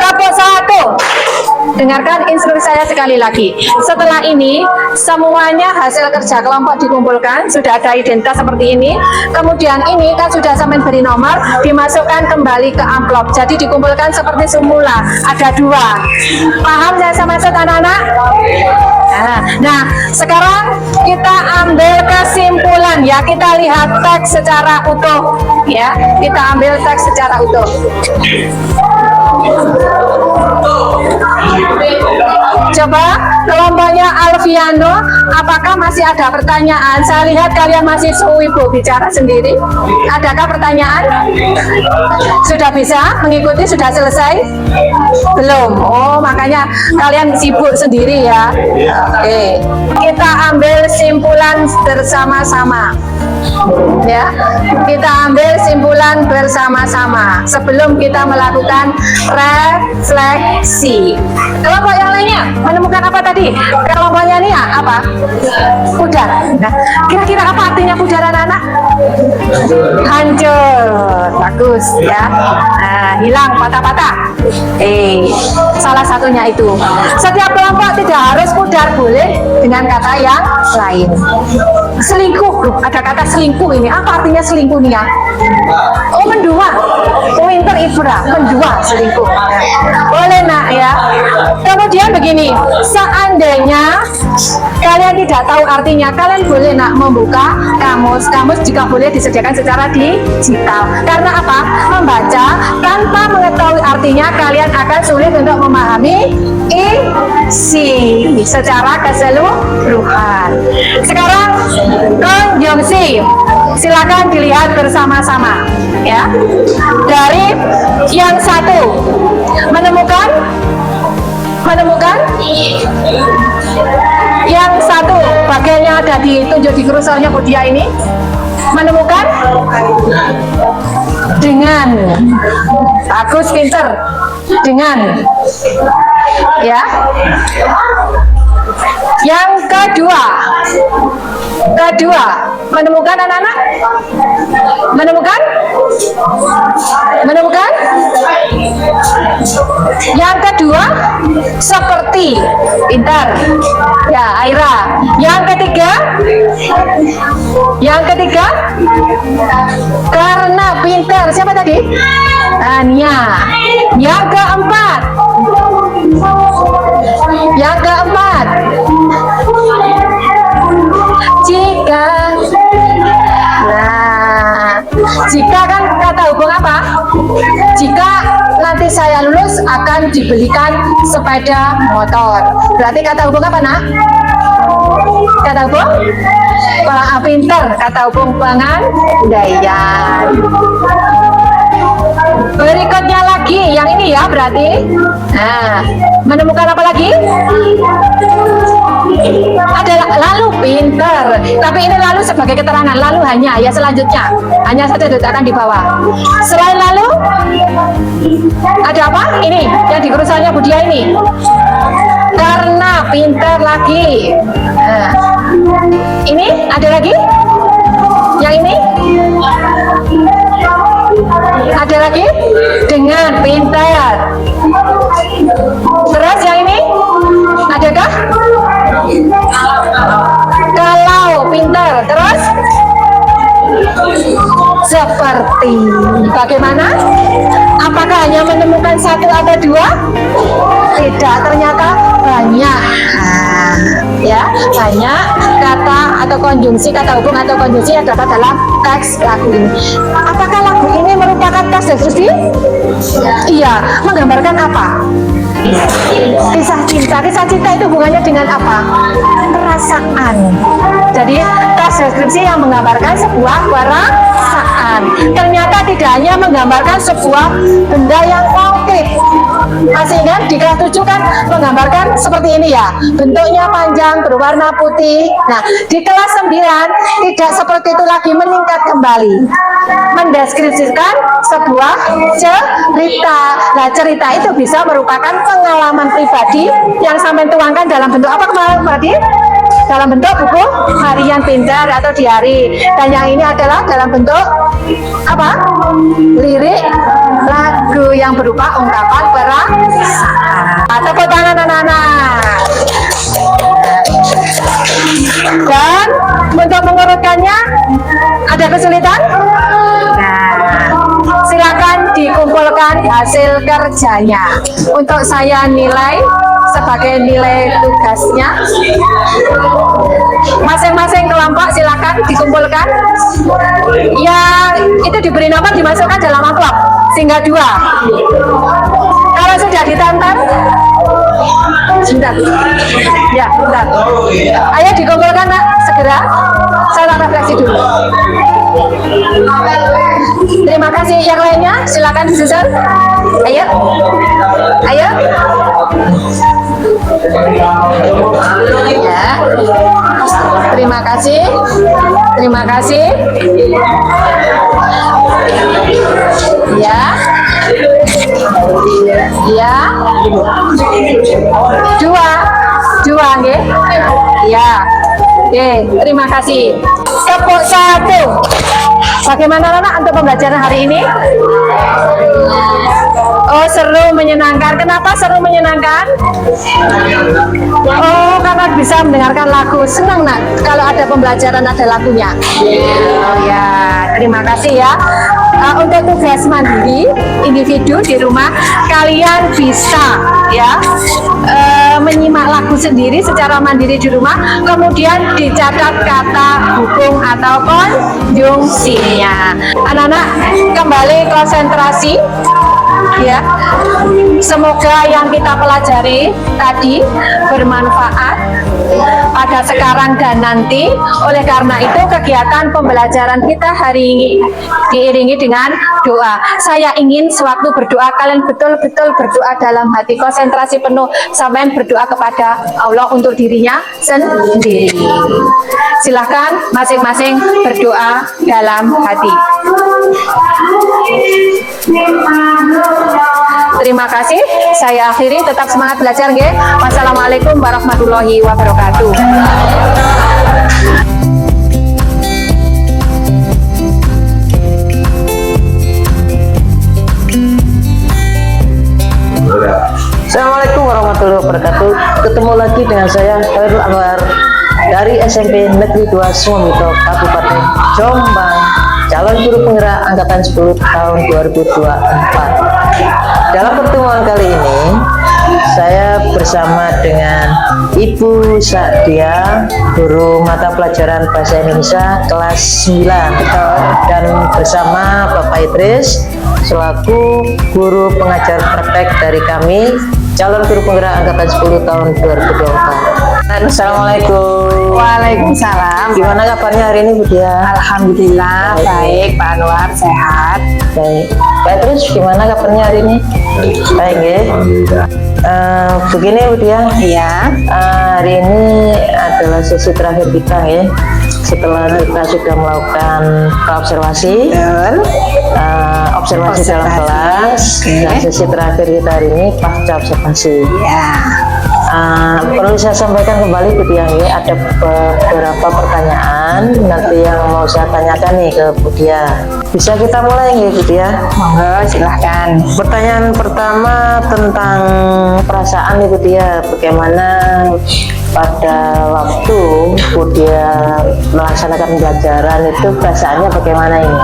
Tepuk 1. Dengarkan instruksi saya sekali lagi. Setelah ini, semuanya hasil kerja kelompok dikumpulkan, sudah ada identitas seperti ini. Kemudian ini kan sudah sampai beri nomor, dimasukkan kembali ke amplop. Jadi dikumpulkan seperti semula, ada 2. Paham saya sama maksud anak-anak? Nah, sekarang kita ambil kesimpulan ya. Kita lihat teks secara utuh ya. Kita ambil teks secara utuh. Coba kelompoknya Alfa Noviano, apakah masih ada pertanyaan? Saya lihat kalian masih ibu bicara sendiri. Adakah pertanyaan? Sudah bisa mengikuti? Sudah selesai? Belum. Oh, makanya kalian sibuk sendiri ya. Oke. Kita ambil simpulan bersama-sama. Ya, kita ambil simpulan bersama-sama sebelum kita melakukan refleksi. Kelompok yang lainnya menemukan apa tadi? Kelompoknya ini ya, apa? Pudar. Nah, kira-kira apa artinya pudar, anak-anak? Hancur. Bagus ya. Nah, hilang, patah-patah. Salah satunya itu. Setiap kelompok tidak harus pudar, boleh dengan kata yang lain. Selingkuh, ada kata selingkuh ini. Apa artinya selingkuh nih ya? Oh, mendua. Winter ibra, mendua, selingkuh. Boleh nak ya. Kemudian begini, seandainya kalian tidak tahu artinya, kalian boleh nak membuka kamus. Kamus juga boleh disediakan secara digital. Karena apa? Membaca tanpa mengetahui artinya, kalian akan sulit untuk memahami isi secara keseluruhan. Sekarang konjungsi, silakan dilihat bersama-sama ya. Dari yang satu, menemukan yang satu bagiannya ada ditunjuk di kursornya Budia ini. Menemukan dengan, bagus, pinter, dengan ya. Yang kedua, menemukan anak-anak, menemukan yang kedua, seperti, pintar ya Aira. Yang ketiga karena pintar, siapa tadi? Ania. Yang keempat, jika kan kata hubung apa? Jika nanti saya lulus akan dibelikan sepeda motor. Berarti kata hubung apa, nak? Kata hubung? Pinter, kata hubung pengandaian. Berikutnya lagi, yang ini ya berarti. Nah, menemukan apa lagi? Adalah lalu, pinter. Tapi ini lalu sebagai keterangan, lalu hanya ya selanjutnya. Hanya saja diletakkan di bawah. Selain lalu, ada apa? Ini, yang di kursornya Budia ini. Karena, pinter lagi. Nah, ini ada lagi? Yang ini? Ada lagi? Dengan, pintar. Terus yang ini? Adakah? Kalau, pintar. Terus? Seperti. Bagaimana? Apakah hanya menemukan satu atau dua? Tidak, ternyata banyak. Ya, banyak kata atau konjungsi, kata hubung atau konjungsi yang terdapat dalam teks lagu ini. Apakah lagu ini merupakan teks deskripsi? Iya. Menggambarkan apa? Kisah cinta. Kisah cinta itu hubungannya dengan apa? Perasaan. Jadi teks deskripsi yang menggambarkan sebuah perasaan. Ternyata tidak hanya menggambarkan sebuah benda yang konkret. Masih ingat di kelas 7 kan menggambarkan seperti ini ya, bentuknya panjang, berwarna putih. Nah, di kelas 9 tidak seperti itu lagi, meningkat kembali, mendeskripsikan sebuah cerita. Nah, cerita itu bisa merupakan pengalaman pribadi yang sampai tuangkan dalam bentuk apa kemarin tadi? Dalam bentuk buku harian pintar atau diari. Dan yang ini adalah dalam bentuk apa? Lirik lagu yang berupa ungkapan perasaan. Tepuk tangan anak-anak. Dan untuk mengurutkannya ada kesulitan? Nah, silakan dikumpulkan hasil kerjanya untuk saya nilai sebagai nilai tugasnya. Masing-masing kelompok silakan dikumpulkan. Yang itu diberi nomor dimasukkan dalam amplop sehingga 2. Kalau sudah ditempel, sebentar. Ya, bentar. Ayo dikumpulkan nak, segera. Saya tak refleksi dulu. Terima kasih. Yang lainnya silakan disusun. Ayo, ayo. Ya. Terima kasih. Terima kasih. Ya. Ya. Dua nggih. Ya. Oke, terima kasih. Tepuk satu. Bagaimana anak untuk pembelajaran hari ini? Oh, seru, menyenangkan. Kenapa seru, menyenangkan? Oh, karena bisa mendengarkan lagu. Senang nak kalau ada pembelajaran ada lagunya. Oh ya, terima kasih ya. Untuk tugas mandiri individu di rumah, kalian bisa ya menyimak lagu sendiri secara mandiri di rumah, kemudian dicatat kata hubung atau konjungsinya. Anak-anak kembali konsentrasi ya. Semoga yang kita pelajari tadi bermanfaat pada sekarang dan nanti. Oleh karena itu kegiatan pembelajaran kita hari ini diiringi dengan doa. Saya ingin sewaktu berdoa kalian betul-betul berdoa dalam hati, konsentrasi penuh sampai berdoa kepada Allah untuk dirinya sendiri. Silahkan masing-masing berdoa dalam hati. Terima kasih. Saya akhiri. Tetap semangat belajar, nggih. Wassalamualaikum warahmatullahi wabarakatuh. Assalamualaikum warahmatullahi wabarakatuh. Ketemu lagi dengan saya Khairul Anwar dari SMP Negeri 2 Sumamito, Kabupaten Jombang, calon guru penggerak angkatan 10 tahun 2024. Dalam pertemuan kali ini, saya bersama dengan Ibu Sakdia, guru mata pelajaran Bahasa Indonesia kelas 9, dan bersama Bapak Idris, selaku guru pengajar praktek dari kami, calon guru penggerak angkatan 10 tahun 2024. Assalamualaikum. Waalaikumsalam. Gimana kabarnya hari ini, Bu Dia? Alhamdulillah baik, Pak Anwar, sehat. Baik. Baik, terus gimana kabarnya hari ini? Baik, ya. Begini, Bu Dia. Iya. Hari ini adalah sesi terakhir kita, ya. Setelah kita sudah melakukan observasi, observasi dalam kelas. Nah, sesi terakhir kita hari ini pasca observasi. Ya. Perlu saya sampaikan kembali, Bu Dia, ya, ada beberapa pertanyaan nanti yang mau saya tanyakan nih ke Bu Dia. Bisa kita mulai nih, Bu Dia? Monggo, silahkan. Pertanyaan pertama tentang perasaan nih, Bu Dia. Bagaimana pada waktu Bu Dia melaksanakan pembelajaran itu perasaannya bagaimana ini?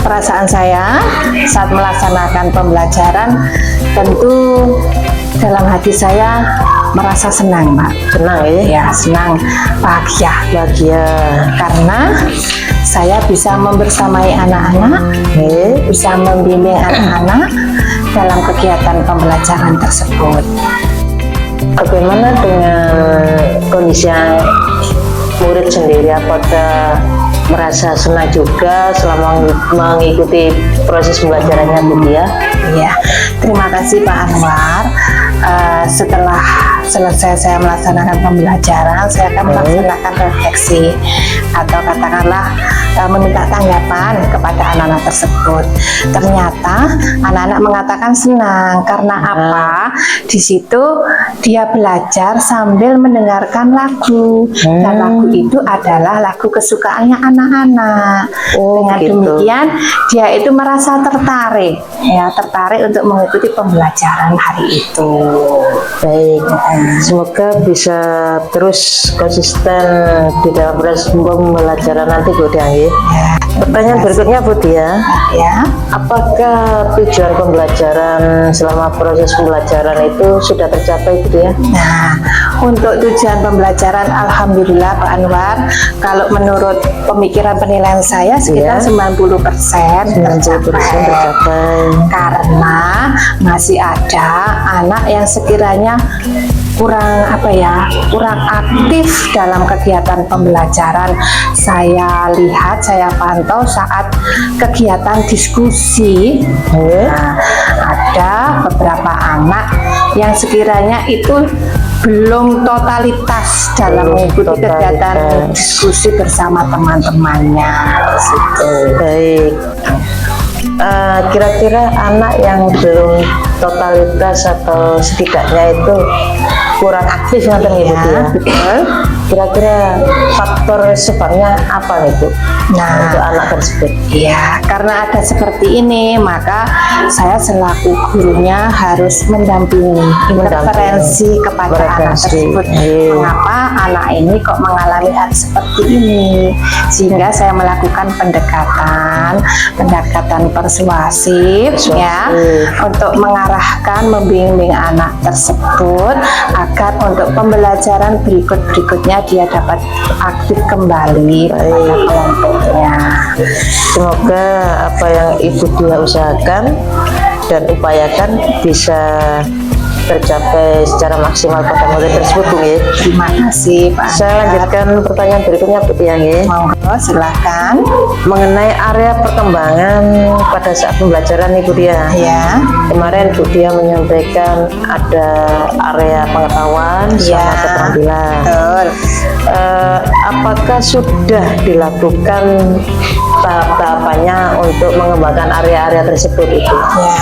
Perasaan saya saat melaksanakan pembelajaran tentu dalam hati saya merasa senang, Pak. Senang, ya? Ya, senang, bahagia. Bahagia. Karena saya bisa membersamai anak-anak, bisa membimbing anak-anak dalam kegiatan pembelajaran tersebut. Bagaimana dengan kondisi murid sendiri? Apakah merasa senang juga selama mengikuti proses pembelajarannya, Bu Dia? Ya, terima kasih Pak Anwar. Setelah selesai saya melaksanakan pembelajaran, saya akan melaksanakan refleksi atau katakanlah meminta tanggapan kepada anak-anak tersebut. Ternyata anak-anak mengatakan senang karena apa? Di situ dia belajar sambil mendengarkan lagu, dan lagu itu adalah lagu kesukaannya anak-anak. Dengan gitu. demikian dia itu merasa tertarik, ya, tertarik untuk mengikuti pembelajaran hari itu. Baik, semoga bisa terus konsisten di dalam proses pembelajaran nanti, Bu Dia. Pertanyaan berikutnya, Bu Dia, Ya, apakah tujuan pembelajaran selama proses pembelajaran itu sudah tercapai, Bu Dia? nah, untuk tujuan pembelajaran, alhamdulillah Pak Anwar, kalau menurut pemikiran penilaian saya sekitar 90% tercapai. Karena masih ada anak yang sekiranya kurang kurang aktif dalam kegiatan pembelajaran. Saya lihat, saya pantau saat kegiatan diskusi, nah, ada beberapa anak yang sekiranya itu belum totalitas dalam mengikuti kegiatan diskusi bersama teman-temannya. Baik. Kira-kira anak yang belum totalitas atau setidaknya itu kurang aktif nanti Ibu ya. Betul. Kira-kira faktor sebabnya apa nih Bu? Nah, untuk anak tersebut. iya, karena ada seperti ini, maka saya selaku gurunya harus mendampingi, interferensi kepada anak tersebut. Mengapa anak ini kok mengalami hal seperti ini? Sehingga saya melakukan pendekatan persuasif, ya, untuk mengarahkan, membimbing anak tersebut agar untuk pembelajaran berikutnya dia dapat aktif kembali pada kelompoknya. Semoga apa yang Ibu Dia usahakan dan upayakan bisa tercapai secara maksimal pada murid tersebut Bu ya. Terima kasih Pak. Saya lanjutkan pertanyaan berikutnya Bu Dia ya. Monggo silahkan. Mengenai area perkembangan pada saat pembelajaran Ibu Dia. Ya. Kemarin Bu Dia menyampaikan ada area pengetahuan sama keterampilan. Betul. Apakah sudah dilakukan tahap-tahapannya untuk mengembangkan area-area tersebut itu? Ya,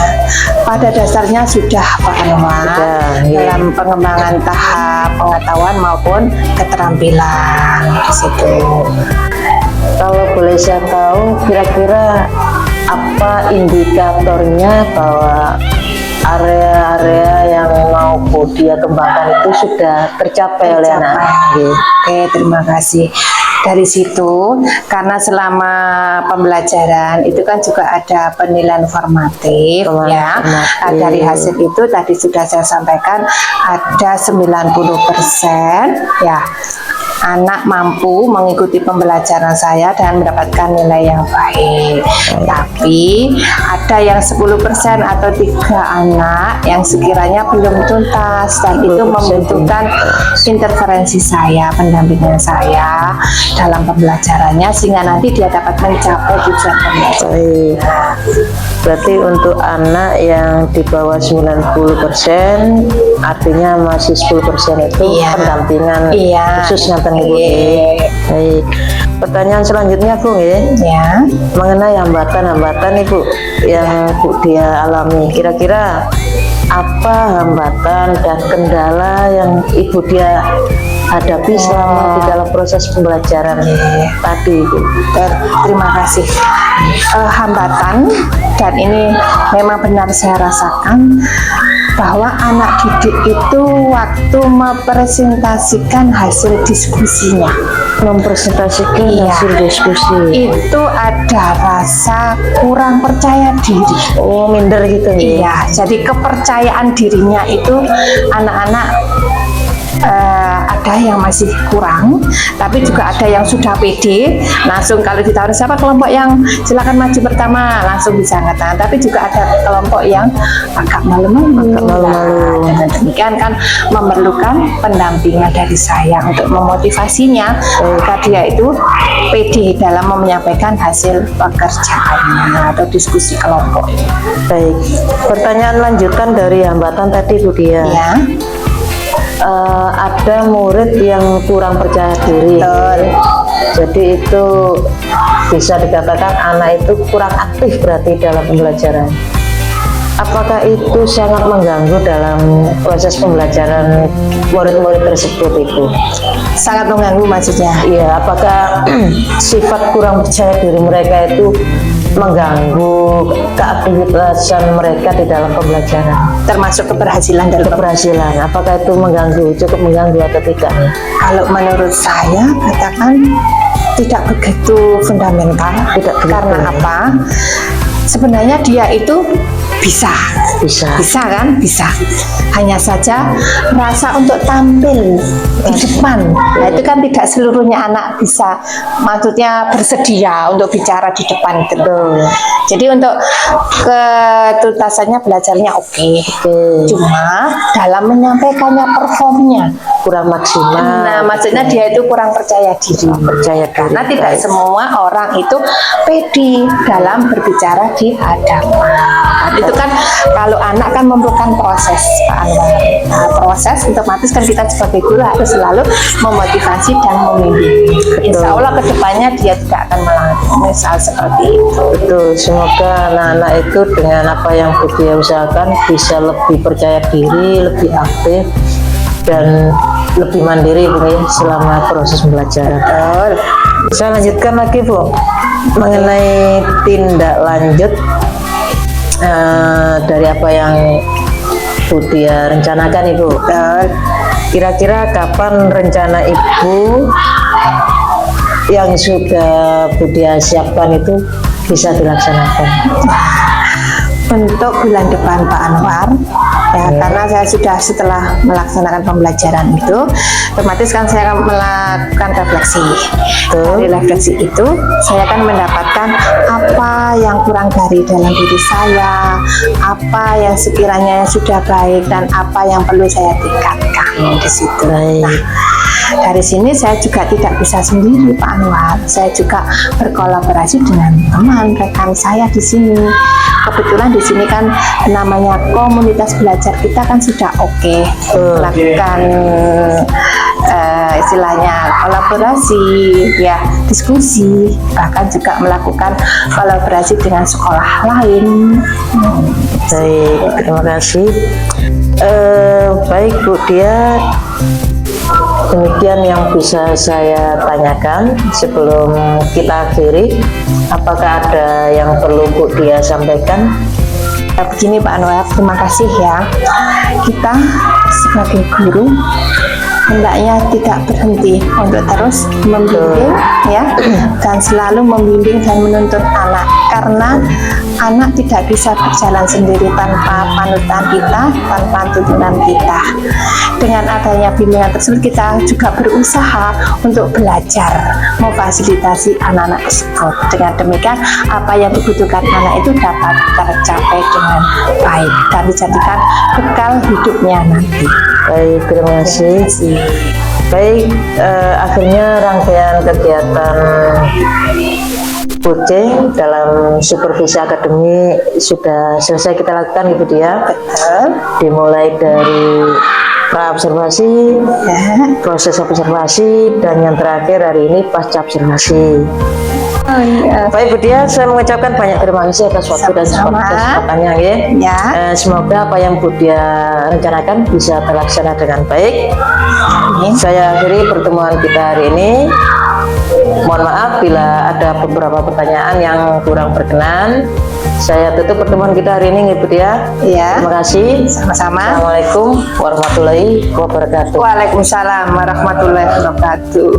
pada dasarnya sudah Pak Anwar, dalam pengembangan tahap pengetahuan maupun keterampilan di situ. Kalau boleh saya tahu, kira-kira apa indikatornya bahwa area-area yang mau Bu Dia kembangkan itu sudah tercapai oleh anak? Oke, terima kasih. Dari situ, karena selama pembelajaran itu kan juga ada penilaian formatif, ya. Nah, dari hasil itu tadi sudah saya sampaikan ada 90% ya anak mampu mengikuti pembelajaran saya dan mendapatkan nilai yang baik. Tapi ada yang 10% atau 3 anak yang sekiranya belum tuntas dan itu membutuhkan interferensi saya, pendampingan saya dalam pembelajarannya sehingga nanti dia dapat mencapai tujuan pembelajaran. Berarti untuk anak yang di bawah 90% artinya masih 10% itu pendampingan khusus nanti Ibu. Baik. Pertanyaan selanjutnya Bu ya. Mengenai hambatan-hambatan Ibu yang Bu Dia alami, kira-kira apa hambatan dan kendala yang Ibu Dia hadapi selama di dalam proses pembelajaran tadi Ibu? Terima kasih. Hambatan, dan ini memang benar saya rasakan, bahwa anak didik itu waktu mempresentasikan hasil diskusinya, hasil diskusi itu ada rasa kurang percaya diri. Oh, minder gitu ya? Iya, jadi kepercayaan dirinya itu anak-anak ada yang masih kurang, tapi juga ada yang sudah pede, langsung kalau ditawarin siapa kelompok yang silakan maju pertama langsung bisa angkat tangan. Tapi juga ada kelompok yang agak malu-malu. Dengan demikian kan memerlukan pendampingan dari saya untuk memotivasinya agar dia itu pede dalam menyampaikan hasil pekerjaannya atau diskusi kelompok. Baik, pertanyaan lanjutan dari hambatan tadi Bu Dia. Ya. Ada murid yang kurang percaya diri. Jadi itu bisa dikatakan anak itu kurang aktif berarti dalam pembelajaran. Apakah itu sangat mengganggu dalam proses pembelajaran murid-murid tersebut Ibu? Sangat mengganggu maksudnya? Iya, apakah sifat kurang percaya diri mereka itu mengganggu keaktifan mereka di dalam pembelajaran? Termasuk keberhasilan dan keberhasilan. Apakah itu mengganggu, cukup mengganggu atau tidak? Kalau menurut saya katakan tidak begitu fundamental. Karena apa? Sebenarnya dia itu bisa kan? Bisa. Hanya saja rasa untuk tampil di depan. Nah, itu kan tidak seluruhnya anak bisa, maksudnya bersedia untuk bicara di depan itu. Jadi untuk ketuntasannya belajarnya oke. Cuma dalam menyampaikannya performnya. kurang maksimal. Nah, maksudnya dia itu kurang percaya diri. Percaya diri. Karena tidak semua orang itu pede dalam berbicara di hadapan. Itu kan kalau anak kan memerlukan proses, Pak Anwar. Nah, proses otomatis kan kita sebagai guru harus selalu memotivasi dan membimbing. Insya Allah kedepannya dia tidak akan melakukan misal seperti itu. Betul, semoga anak-anak itu dengan apa yang Bu Dia usahakan bisa lebih percaya diri, lebih aktif, dan lebih mandiri Bu ya, selama proses pembelajaran. Saya lanjutkan lagi Bu mengenai tindak lanjut dari apa yang Bu Dia rencanakan Ibu. Kira-kira kapan rencana Ibu yang sudah Bu Dia siapkan itu bisa dilaksanakan? Untuk bulan depan Pak Anwar ya, karena saya sudah setelah melaksanakan pembelajaran itu otomatis kan saya akan melakukan refleksi. Dari refleksi itu saya akan mendapatkan apa yang kurang dari dalam diri saya, apa yang sekiranya sudah baik, dan apa yang perlu saya tingkatkan di situ. Nah, dari sini saya juga tidak bisa sendiri Pak Anwar, saya juga berkolaborasi dengan teman rekan saya di sini. Kebetulan di sini kan namanya komunitas belajar kita kan sudah oke, melakukan istilahnya kolaborasi, ya diskusi, bahkan juga melakukan kolaborasi dengan sekolah lain. Baik, terima kasih. Baik Bu Dia, demikian yang bisa saya tanyakan sebelum kita akhiri. Apakah ada yang perlu Bu Dia sampaikan? Begini Pak Anwar, terima kasih ya. Kita sebagai guru hendaknya tidak berhenti untuk terus membimbing ya, dan selalu membimbing dan menuntun anak, karena anak tidak bisa berjalan sendiri tanpa panutan kita, tanpa tuntunan kita. Dengan adanya bimbingan tersebut kita juga berusaha untuk belajar memfasilitasi anak-anak tersebut. Dengan demikian apa yang dibutuhkan anak itu dapat tercapai dengan baik dan dijadikan bekal hidupnya nanti. Baik, terima kasih. Baik, akhirnya rangkaian kegiatan coaching dalam supervisi akademi sudah selesai kita lakukan Ibu Dia. Dimulai dari pra-observasi, proses observasi, dan yang terakhir hari ini pasca observasi. Baik Bu Dia, saya mengucapkan banyak terima kasih atas waktu dan kesempatannya ya. Semoga apa yang Bu Dia rencanakan bisa terlaksana dengan baik. Saya akhiri pertemuan kita hari ini. Mohon maaf bila ada beberapa pertanyaan yang kurang berkenan. Saya tutup pertemuan kita hari ini Bu Dia. Terima kasih. Sama-sama. Assalamualaikum warahmatullahi wabarakatuh. Waalaikumsalam warahmatullahi wabarakatuh.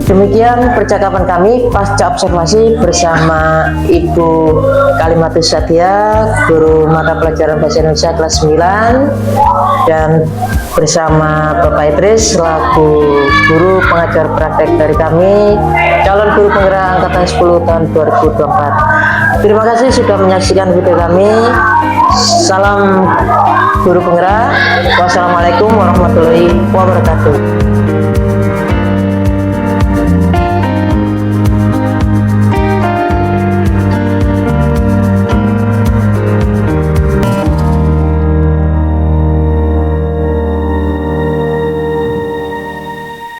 Demikian percakapan kami pasca observasi bersama Ibu Kalimatus Sadia, guru mata pelajaran bahasa Indonesia kelas 9, dan bersama Bapak Idris selaku guru pengajar praktek dari kami, calon guru penggerak angkatan 10 tahun 2024. Terima kasih sudah menyaksikan video kami. Salam guru penggerak. Wassalamualaikum warahmatullahi wabarakatuh.